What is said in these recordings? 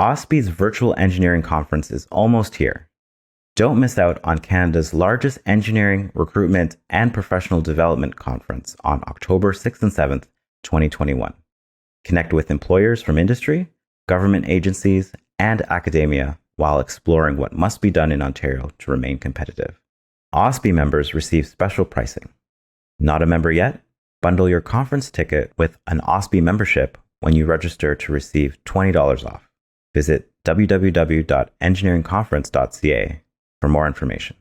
OSPE's Virtual Engineering Conference is almost here. Don't miss out on Canada's largest engineering, recruitment, and professional development conference on October 6th and 7th, 2021. Connect with employers from industry, government agencies, and academia while exploring what must be done in Ontario to remain competitive. OSPE members receive special pricing. Not a member yet? Bundle your conference ticket with an OSPE membership when you register to receive $20 off. Visit www.engineeringconference.ca for more information.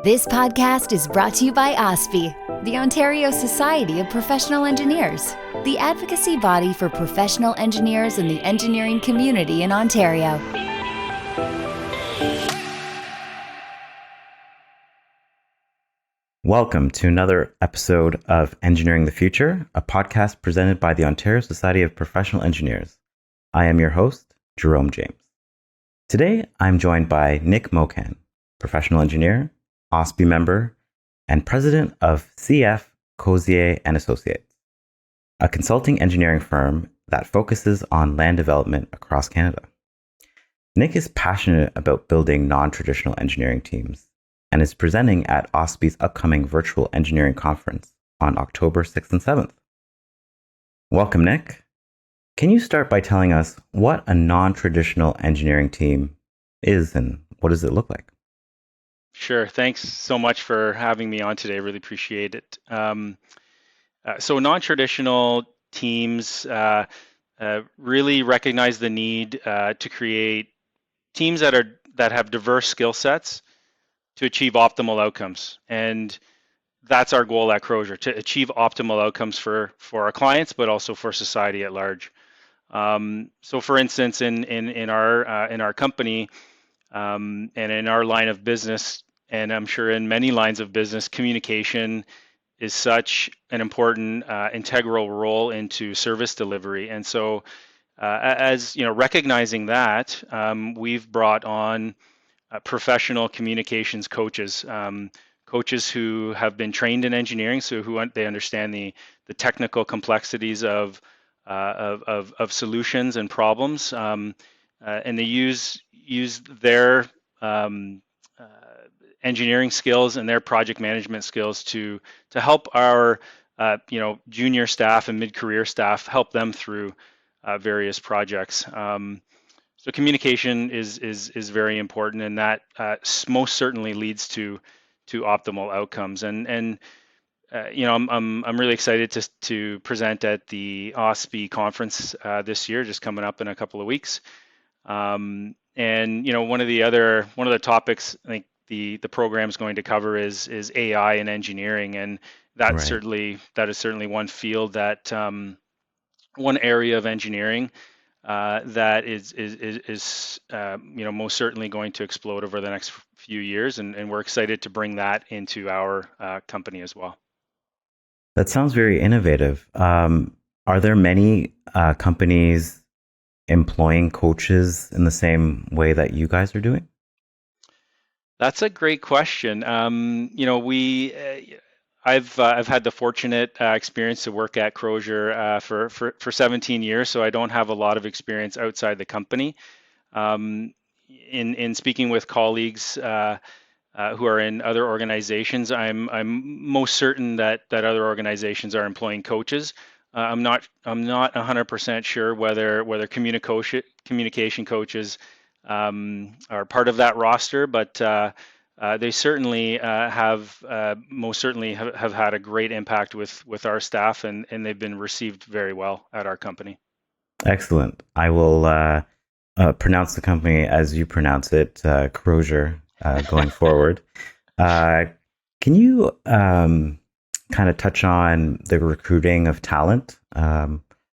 This podcast is brought to you by OSPE, the Ontario Society of Professional Engineers, the advocacy body for professional engineers in the engineering community in Ontario. Welcome to another episode of Engineering the Future, a podcast presented by the Ontario Society of Professional Engineers. I am your host, Jerome James. Today, I'm joined by Nick Mocan, professional engineer, OSPE member, and president of C.F. Crozier Associates, a consulting engineering firm that focuses on land development across Canada. Nick is passionate about building non-traditional engineering teams and is presenting at OSPE's upcoming virtual engineering conference on October 6th and 7th. Welcome, Nick. Can you start by telling us what a non-traditional engineering team is and what does it look like? Sure. Thanks so much for having me on today. Really appreciate it. So non-traditional teams really recognize the need to create teams that have diverse skill sets to achieve optimal outcomes. And that's our goal at Crozier, to achieve optimal outcomes for our clients, but also for society at large. So for instance, in our company and in our line of business, and I'm sure in many lines of business, communication is such an important integral role into service delivery. And so as you know, recognizing that, we've brought on professional communications coaches, coaches who have been trained in engineering, so they understand the technical complexities of solutions and problems, and they use their engineering skills and their project management skills to help our junior staff and mid-career staff, help them through various projects. So communication is very important, and that most certainly leads to optimal outcomes. And I'm really excited to present at the OSPE conference this year, just coming up in a couple of weeks. And one of the topics I think the program is going to cover is AI and engineering, and that is certainly one field that one area of engineering that is most certainly going to explode over the next few years, and we're excited to bring that into our company as well. That sounds very innovative. Are there many companies employing coaches in the same way that you guys are doing? That's a great question. I've had the fortunate experience to work at Crozier for 17 years, so I don't have a lot of experience outside the company. In speaking with colleagues who are in other organizations, I'm most certain that other organizations are employing coaches. I'm not 100% sure whether communication coaches are part of that roster, but they certainly have had a great impact with our staff, and they've been received very well at our company. Excellent. I will pronounce the company as you pronounce it, Crozier, going forward. Can you kind of touch on the recruiting of talent?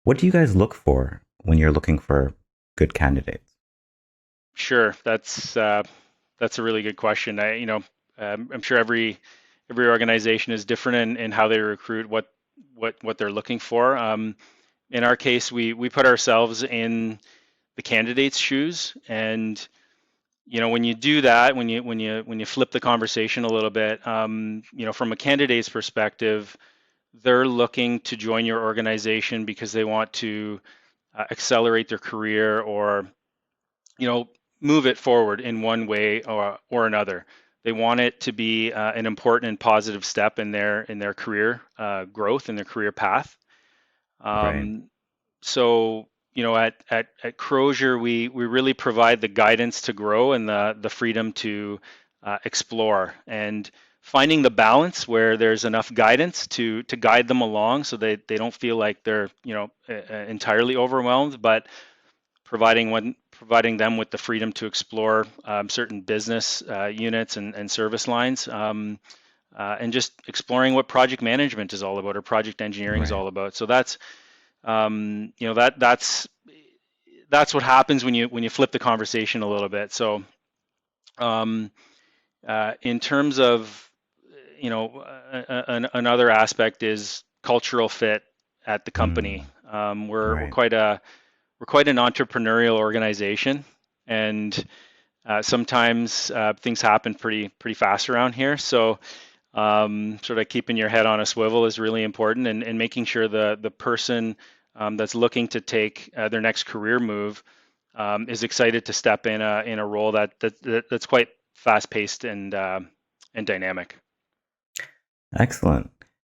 What do you guys look for when you're looking for good candidates? Sure, that's a really good question. I'm sure every organization is different in how they recruit, what they're looking for. In our case, we put ourselves in the candidate's shoes, and when you do that, when you flip the conversation a little bit, from a candidate's perspective, they're looking to join your organization because they want to accelerate their career, or move it forward in one way or another. They want it to be an important and positive step in their career growth, in their career path. Right. So at Crozier, we really provide the guidance to grow and the freedom to explore, and finding the balance where there's enough guidance to guide them along, so they don't feel like they're entirely overwhelmed, but providing them with the freedom to explore certain business units and service lines, and just exploring what project management is all about, or project engineering is Right. all about. So that's that's what happens when you flip the conversation a little bit. So in terms of another aspect is cultural fit at the company. Mm. We're Right. quite an entrepreneurial organization, and sometimes things happen pretty fast around here. So sort of keeping your head on a swivel is really important, and making sure the person that's looking to take their next career move is excited to step in a role that's quite fast paced and dynamic. Excellent.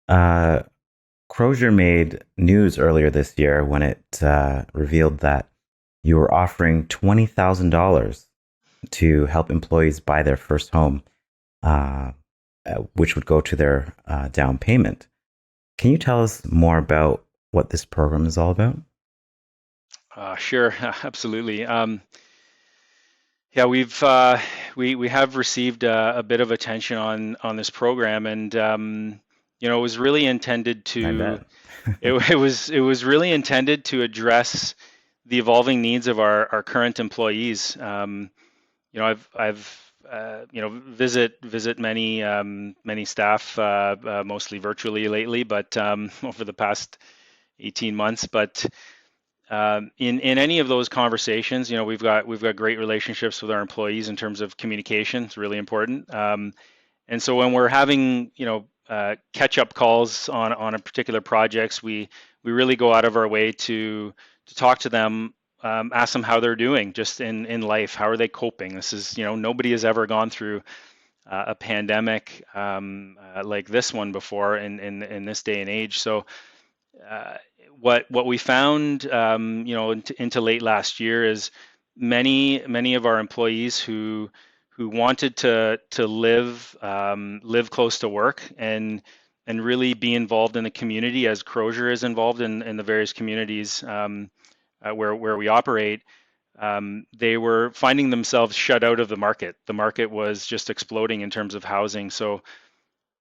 Uh, Crozier made news earlier this year when it revealed that you were offering $20,000 to help employees buy their first home, uh, which would go to their down payment. Can you tell us more about what this program is all about? Sure, absolutely. Yeah, we have received a bit of attention on this program, and it was really intended I to bet. it was really intended to address the evolving needs of our current employees. I've visit many staff, mostly virtually lately, but over the past 18 months. But in any of those conversations, we've got great relationships with our employees in terms of communication. It's really important. And so when we're having catch-up calls on a particular projects, we really go out of our way to talk to them, ask them how they're doing just in life. How are they coping? This is, nobody has ever gone through a pandemic like this one before in this day and age. So uh, what we found, into late last year, is many of our employees who wanted to live close to work, and really be involved in the community, as Crozier is involved in the various communities where we operate. They were finding themselves shut out of the market. The market was just exploding in terms of housing. So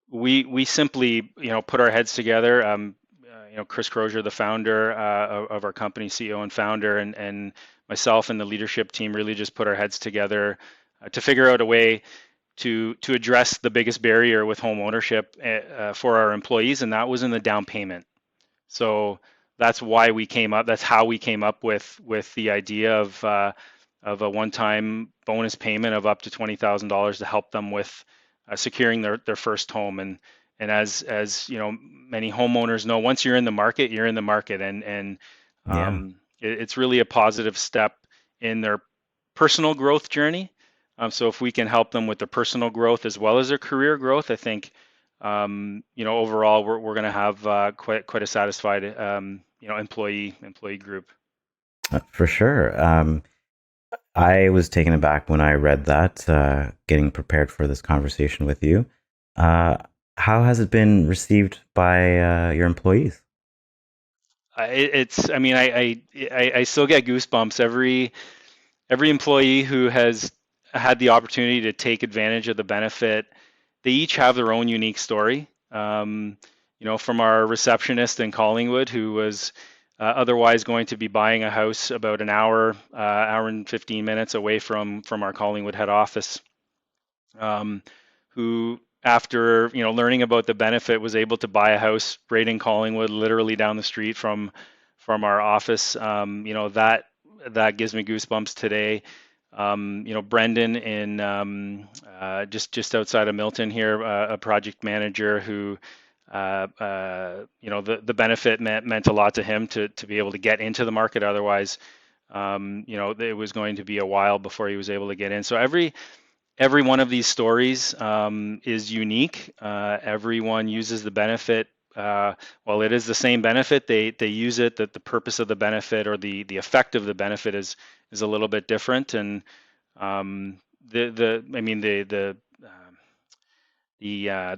we simply put our heads together. Chris Crozier, the founder of our company, CEO and founder, and myself and the leadership team really just put our heads together to figure out a way to address the biggest barrier with home ownership for our employees, and that was in the down payment. So that's why we came up. That's how we came up with the idea of a one-time bonus payment of up to $20,000 to help them with securing their first home. And as many homeowners know, once you're in the market, you're in the market, and Yeah. it's really a positive step in their personal growth journey. So if we can help them with their personal growth as well as their career growth, I think overall we're going to have quite a satisfied employee group. For sure. I was taken aback when I read that, getting prepared for this conversation with you. Uh, how has it been received by your employees? It's I mean I still get goosebumps every employee who has had the opportunity to take advantage of the benefit. They each have their own unique story. From our receptionist in Collingwood, who was otherwise going to be buying a house about an hour and 15 minutes away from our Collingwood head office, who, after learning about the benefit, was able to buy a house right in Collingwood, literally down the street from our office. That gives me goosebumps today. Brendan in just outside of Milton here, a project manager who the benefit meant a lot to him to be able to get into the market. Otherwise, it was going to be a while before he was able to get in. So every one of these stories is unique. Everyone uses the benefit. While it is the same benefit, they use it, that the purpose of the benefit or the effect of the benefit is a little bit different. And the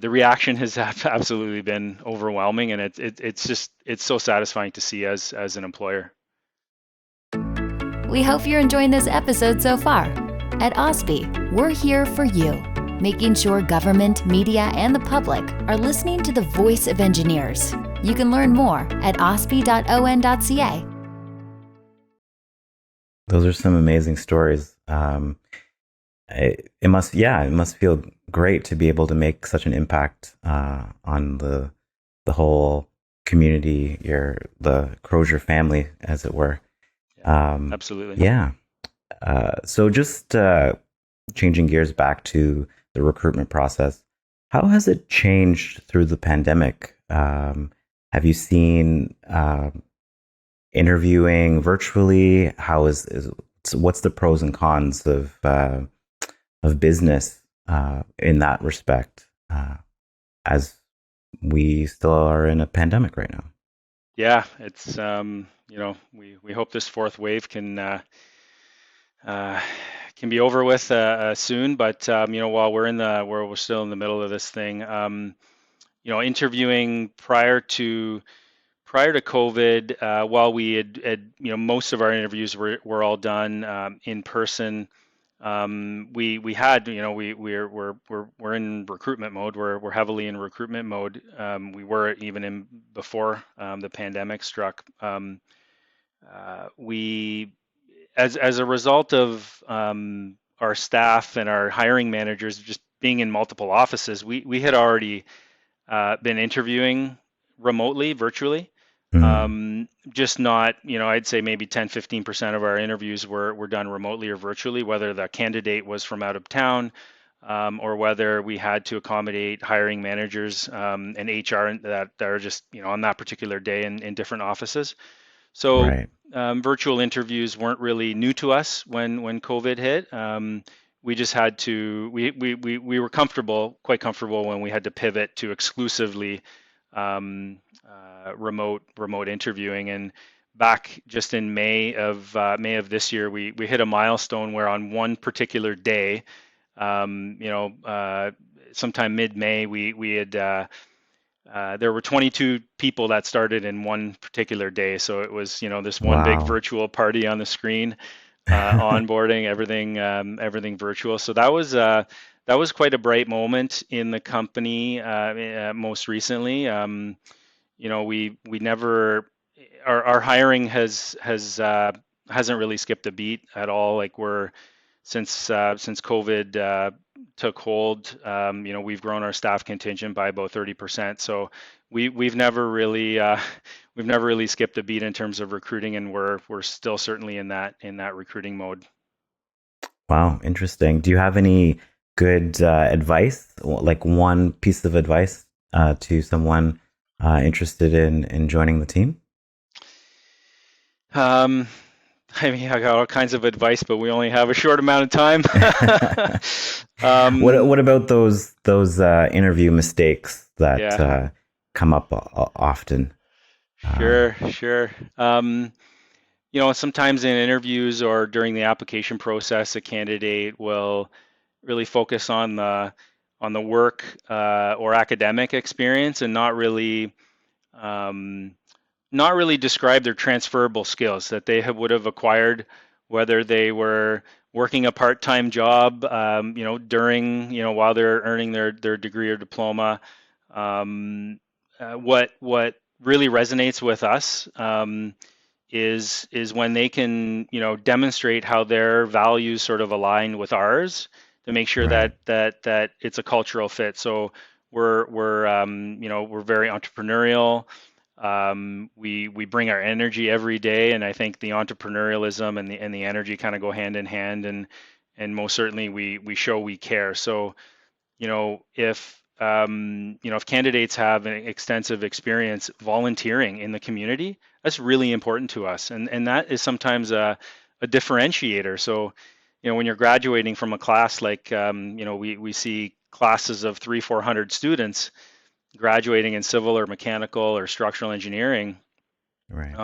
reaction has absolutely been overwhelming, and it's so satisfying to see as an employer. We hope you're enjoying this episode so far. At OSPE, we're here for you, making sure government, media, and the public are listening to the voice of engineers. You can learn more at ospe.on.ca. Those are some amazing stories. It must feel great to be able to make such an impact on the whole community, the Crozier family, as it were. Absolutely. Yeah. So just changing gears back to the recruitment process, how has it changed through the pandemic? Have you seen interviewing virtually? How what's the pros and cons of business in that respect, as we still are in a pandemic right now? Yeah, it's we hope this fourth wave can be over with soon. But while we're still in the middle of this thing, interviewing prior to COVID, while we had most of our interviews were all done in person. We had we're in recruitment mode. We're heavily in recruitment mode. We were even in before the pandemic struck. We as a result of our staff and our hiring managers just being in multiple offices, we had already been interviewing remotely, virtually. Just not, I'd say maybe 10-15% of our interviews were done remotely or virtually, whether the candidate was from out of town or whether we had to accommodate hiring managers and HR that are just, on that particular day in different offices. So Right. Virtual interviews weren't really new to us when COVID hit. We just had to, we were quite comfortable when we had to pivot to exclusively remote interviewing. And back just in May of this year, we hit a milestone where on one particular day, sometime mid-May, we had there were 22 people that started in one particular day. So it was this one big Wow. virtual party on the screen, onboarding, everything virtual. So that was quite a bright moment in the company. Most recently, we never, our hiring hasn't really skipped a beat at all. Like since COVID took hold, we've grown our staff contingent by about 30%. So we've never really skipped a beat in terms of recruiting, and we're still certainly in that recruiting mode. Wow, interesting. Do you have any good advice, like one piece of advice to someone interested in joining the team? I got all kinds of advice, but we only have a short amount of time. What about those interview mistakes that come up often? Sure. Sometimes in interviews or during the application process, a candidate will really focus on the work or academic experience and not really describe their transferable skills that they would have acquired, whether they were working a part-time job, during, while they're earning their degree or diploma. What really resonates with us is when they can, demonstrate how their values sort of align with ours to make sure Right. that it's a cultural fit. So we're very entrepreneurial. We bring our energy every day, and I think the entrepreneurialism and the energy kind of go hand in hand, and most certainly we show we care. So, if candidates have an extensive experience volunteering in the community, that's really important to us, and that is sometimes a differentiator. So, when you're graduating from a class like, we see classes of 300-400 students graduating in civil or mechanical or structural engineering. Right.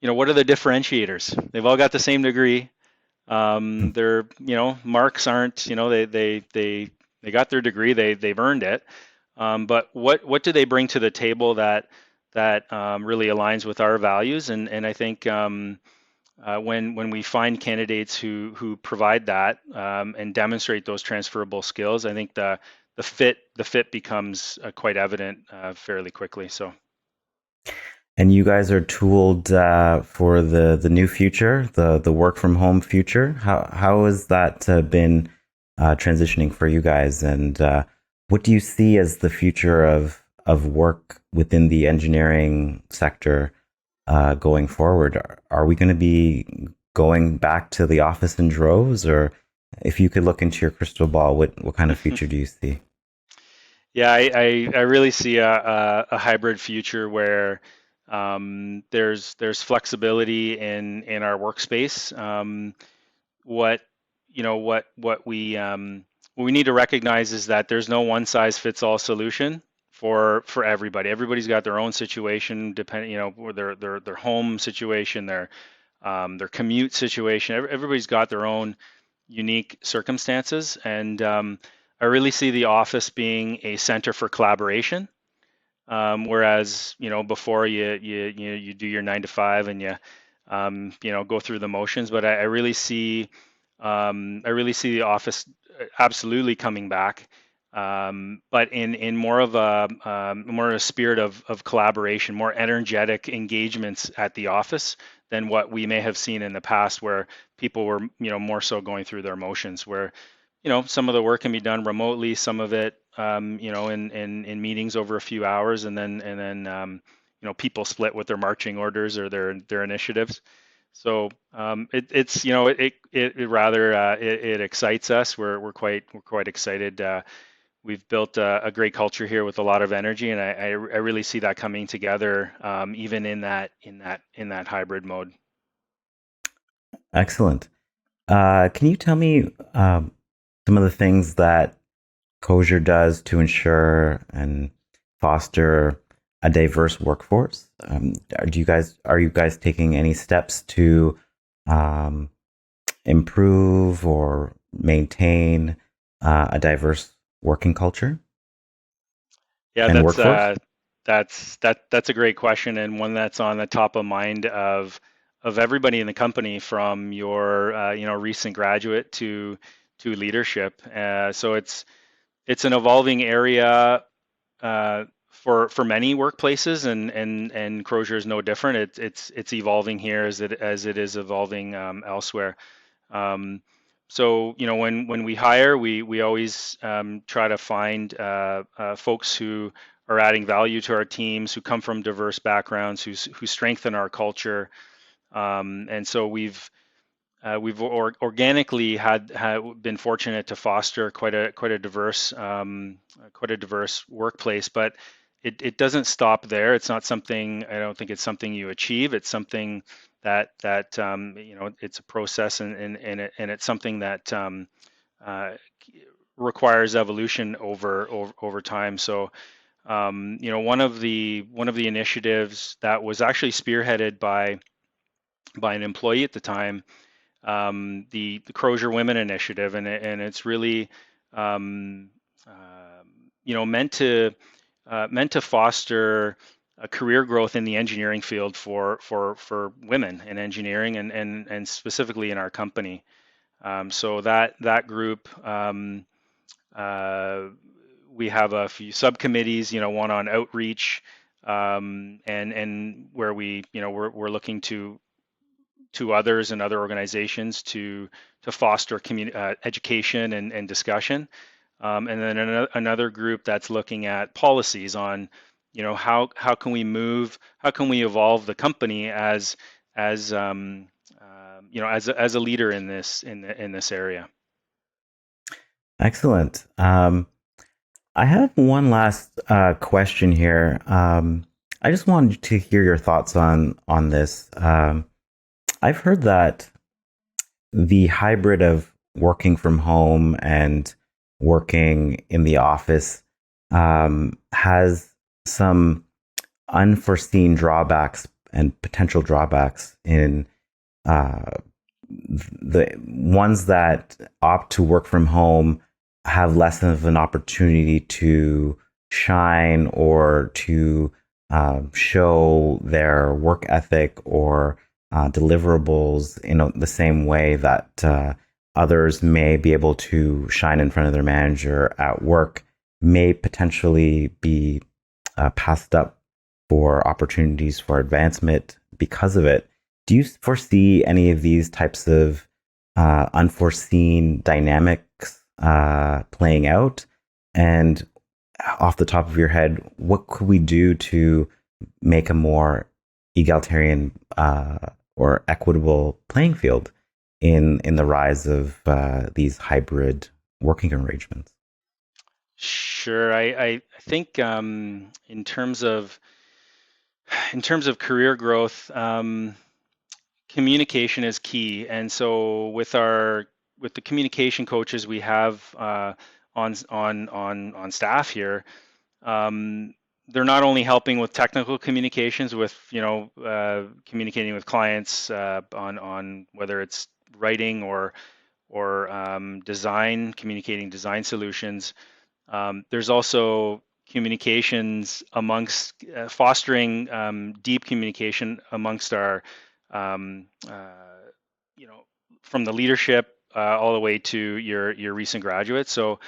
What are the differentiators? They've all got the same degree. Their marks aren't, they got their degree, they've earned it. But what do they bring to the table that really aligns with our values? And I think when we find candidates who provide that and demonstrate those transferable skills, I think the fit becomes quite evident fairly quickly. So. And you guys are tooled for the new future, the work from home future. How has that been transitioning for you guys? And what do you see as the future of work within the engineering sector going forward? Are we going to be going back to the office in droves, or if you could look into your crystal ball, what kind of future do you see? Yeah, I really see a hybrid future where there's flexibility in our workspace. What we need to recognize is that there's no one size fits all solution for everybody. Everybody's got their own situation, depending, their home situation, their commute situation. Everybody's got their own unique circumstances, and I really see the office being a center for collaboration. Whereas, before you do your 9 to 5 and you go through the motions, but I really see the office absolutely coming back, but in more of a spirit of collaboration, more energetic engagements at the office than what we may have seen in the past, where people were more so going through their motions, where some of the work can be done remotely, some of it in meetings over a few hours, and then people split with their marching orders or their initiatives. So it excites us. We're quite excited. We've built a great culture here with a lot of energy, and I really see that coming together, even in that hybrid mode. Excellent. Can you tell me some of the things that Crozier does to ensure and foster a diverse workforce? Are you guys taking any steps to improve or maintain a diverse working culture Yeah, and workforce? that's a great question, and one that's on the top of mind of everybody in the company, from your recent graduate to leadership. So it's an evolving area for many workplaces, and Crozier is no different. It's evolving here as it is evolving elsewhere. So when we hire, we always try to find folks who are adding value to our teams, who come from diverse backgrounds, who strengthen our culture. And so we've organically had been fortunate to foster quite a diverse workplace, but it doesn't stop there. It's not something, I don't think it's something you achieve. It's something that it's a process, and it's something that requires evolution over time. So one of the initiatives that was actually spearheaded by an employee at the time, the Crozier Women Initiative, and it's really meant to foster a career growth in the engineering field for women in engineering, and specifically in our company. So that group, we have a few subcommittees, one on outreach, and where we're looking to others and other organizations to foster education and discussion, and then another group that's looking at policies on how can we evolve the company as a leader in this area. Excellent. I have one last question here. I just wanted to hear your thoughts on this. I've heard that the hybrid of working from home and working in the office has some unforeseen drawbacks and potential drawbacks in the ones that opt to work from home have less of an opportunity to shine or to show their work ethic or deliverables in the same way that others may be able to shine in front of their manager at work, may potentially be passed up for opportunities for advancement because of it. Do you foresee any of these types of unforeseen dynamics playing out? And off the top of your head, what could we do to make a more egalitarian or equitable playing field in the rise of these hybrid working arrangements? Sure. I think in terms of career growth, communication is key. And so with the communication coaches we have on staff here, they're not only helping with technical communications, with communicating with clients on whether it's writing or design, communicating design solutions. There's also communications amongst fostering deep communication amongst our from the leadership all the way to your recent graduates. So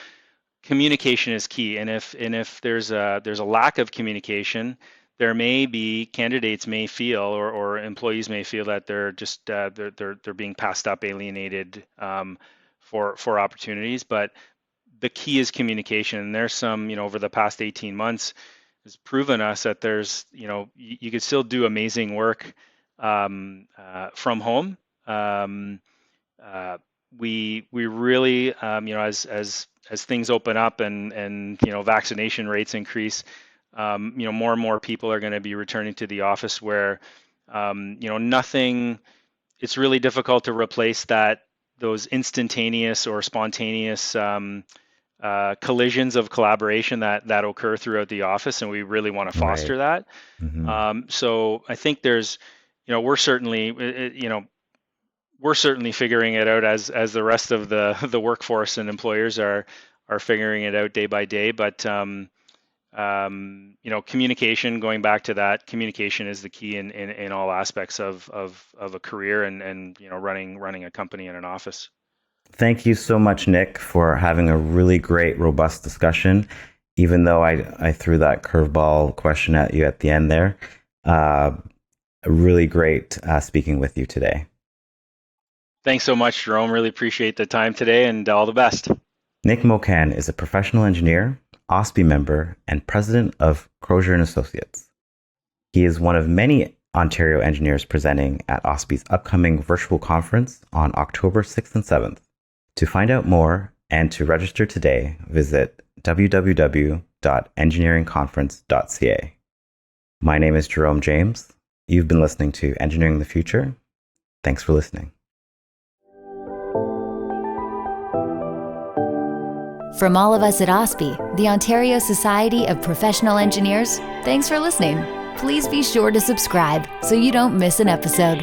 communication is key, and if there's a lack of communication, there may be candidates may feel or employees may feel that they're just they're being passed up, alienated for opportunities. But the key is communication. And there's some over the past 18 months has proven us that there's you could still do amazing work from home. We really as things open up and vaccination rates increase, more and more people are going to be returning to the office where nothing. It's really difficult to replace those instantaneous or spontaneous collisions of collaboration that occur throughout the office, and we really want to foster that. Mm-hmm. So I think there's we're certainly figuring it out as the rest of the workforce and employers are figuring it out day by day. But communication, going back to that, communication is the key in all aspects of a career and running a company in an office. Thank you so much, Nick, for having a really great, robust discussion. Even though I threw that curveball question at you at the end there, really great speaking with you today. Thanks so much, Jerome. Really appreciate the time today, and all the best. Nick Mocan is a professional engineer, OSPE member, and president of Crozier Associates. He is one of many Ontario engineers presenting at OSPE's upcoming virtual conference on October 6th and 7th. To find out more and to register today, visit www.engineeringconference.ca. My name is Jerome James. You've been listening to Engineering the Future. Thanks for listening. From all of us at OSPE, the Ontario Society of Professional Engineers, thanks for listening. Please be sure to subscribe so you don't miss an episode.